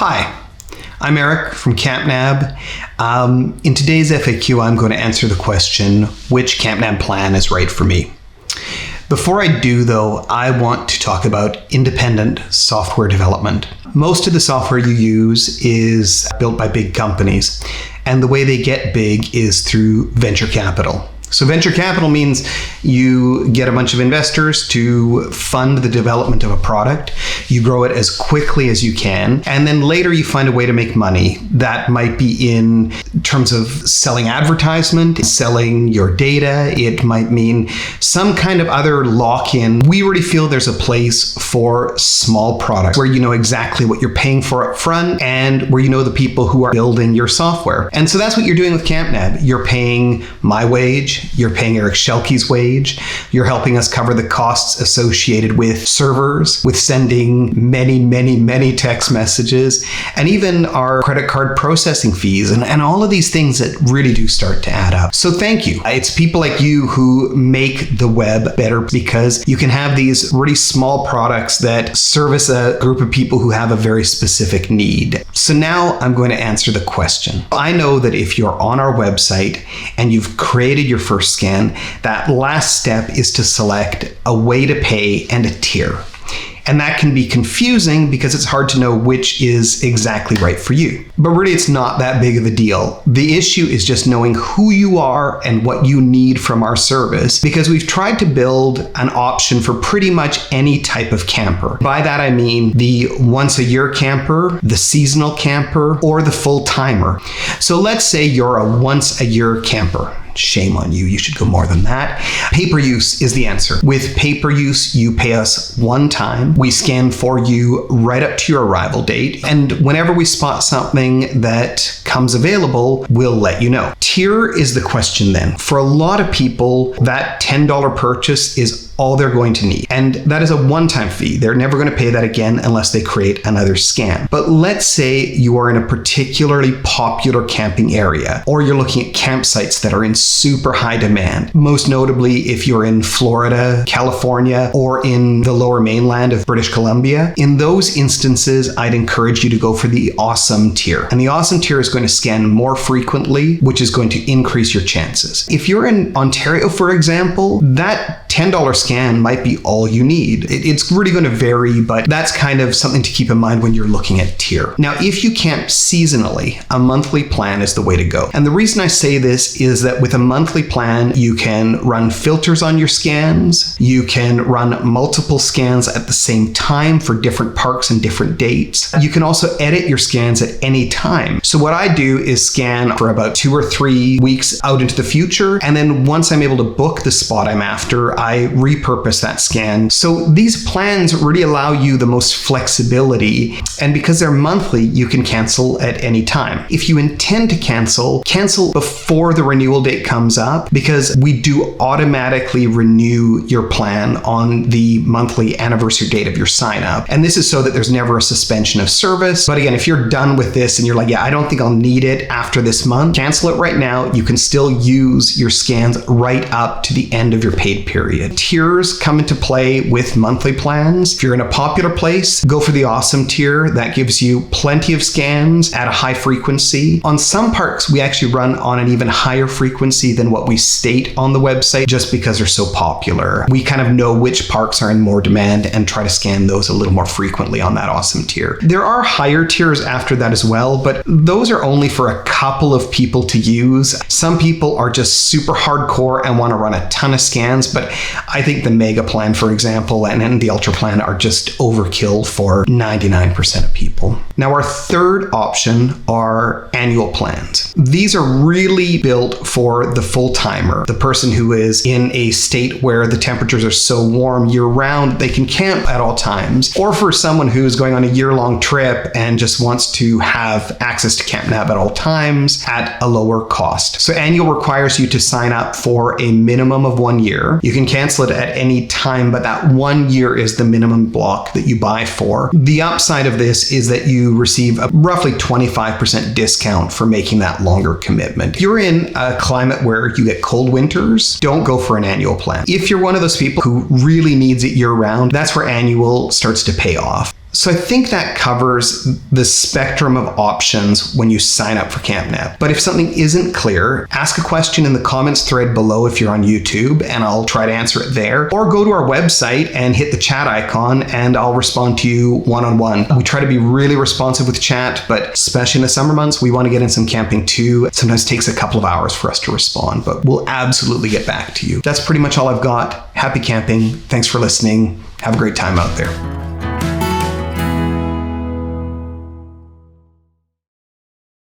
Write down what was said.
Hi, I'm Eric from CampNab. In today's FAQ, I'm going to answer the question, which CampNab plan is right for me? Before I do, though, I want to talk about independent software development. Most of the software you use is built by big companies, and the way they get big is through venture capital. So venture capital means you get a bunch of investors to fund the development of a product. You grow it as quickly as you can, and then later you find a way to make money. That might be in terms of selling advertisement, selling your data. It might mean some kind of other lock-in. We really feel there's a place for small products where you know exactly what you're paying for up front and where you know the people who are building your software. And so that's what you're doing with CampNab. You're paying my wage. You're paying Eric Schelke's wage. You're helping us cover the costs associated with servers, with sending many text messages, and even our credit card processing fees, and all of these things that really do start to add up. So thank you. It's people like you who make the web better because you can have these really small products that service a group of people who have a very specific need. So now I'm going to answer the question. I know that if you're on our website and you've created your first scan, that last step is to select a way to pay and a tier. And that can be confusing because it's hard to know which is exactly right for you. But really, it's not that big of a deal. The issue is just knowing who you are and what you need from our service, because we've tried to build an option for pretty much any type of camper. By that, I mean the once-a-year camper, the seasonal camper, or the full-timer. So let's say you're a once-a-year camper. Shame on you. You should go more than that. Pay-per-use is the answer. With pay-per-use, you pay us one time. We scan for you right up to your arrival date. And whenever we spot something that comes available, we'll let you know. Tier is the question then. For a lot of people, that $10 purchase is all they're going to need. And that is a one-time fee. They're never going to pay that again unless they create another scan. But let's say you are in a particularly popular camping area, or you're looking at campsites that are in super high demand. Most notably, if you're in Florida, California, or in the lower mainland of British Columbia. In those instances, I'd encourage you to go for the awesome tier. And the awesome tier is going to scan more frequently, which is going to increase your chances. If you're in Ontario, for example, that $10 scan might be all you need. It's really going to vary, but that's kind of something to keep in mind when you're looking at tier. Now, if you camp seasonally, a monthly plan is the way to go. And the reason I say this is that with a monthly plan, you can run filters on your scans. You can run multiple scans at the same time for different parks and different dates. You can also edit your scans at any time. So what I do is scan for about 2 or 3 weeks out into the future. And then once I'm able to book the spot I'm after, I repurpose that scan. So these plans really allow you the most flexibility. And because they're monthly, you can cancel at any time. If you intend to cancel before the renewal date comes up, because we do automatically renew your plan on the monthly anniversary date of your sign up. And this is so that there's never a suspension of service. But again, if you're done with this and you're like, yeah, I don't think I'll need it after this month, cancel it right now. You can still use your scans right up to the end of your paid period. Tiers come into play with monthly plans. If you're in a popular place, go for the awesome tier. That gives you plenty of scans at a high frequency. On some parks, we actually run on an even higher frequency than what we state on the website just because they're so popular. We kind of know which parks are in more demand and try to scan those a little more frequently on that awesome tier. There are higher tiers after that as well, but those are only for a couple of people to use. Some people are just super hardcore and want to run a ton of scans, but I think the mega plan, for example, and the ultra plan are just overkill for 99% of people. Now, our third option are annual plans. These are really built for the full-timer, the person who is in a state where the temperatures are so warm year-round they can camp at all times, or for someone who's going on a year-long trip and just wants to have access to CampNab at all times at a lower cost. So annual requires you to sign up for a minimum of 1 year. You can cancel it at any time, but that 1 year is the minimum block that you buy for. The upside of this is that you receive a roughly 25% discount for making that longer commitment. If you're in a climate where you get cold winters, don't go for an annual plan. If you're one of those people who really needs it year-round, that's where annual starts to pay off. So I think that covers the spectrum of options when you sign up for CampNab. But if something isn't clear, ask a question in the comments thread below if you're on YouTube, and I'll try to answer it there. Or go to our website and hit the chat icon and I'll respond to you one-on-one. We try to be really responsive with chat, but especially in the summer months, we want to get in some camping too. It sometimes takes a couple of hours for us to respond, but we'll absolutely get back to you. That's pretty much all I've got. Happy camping. Thanks for listening. Have a great time out there.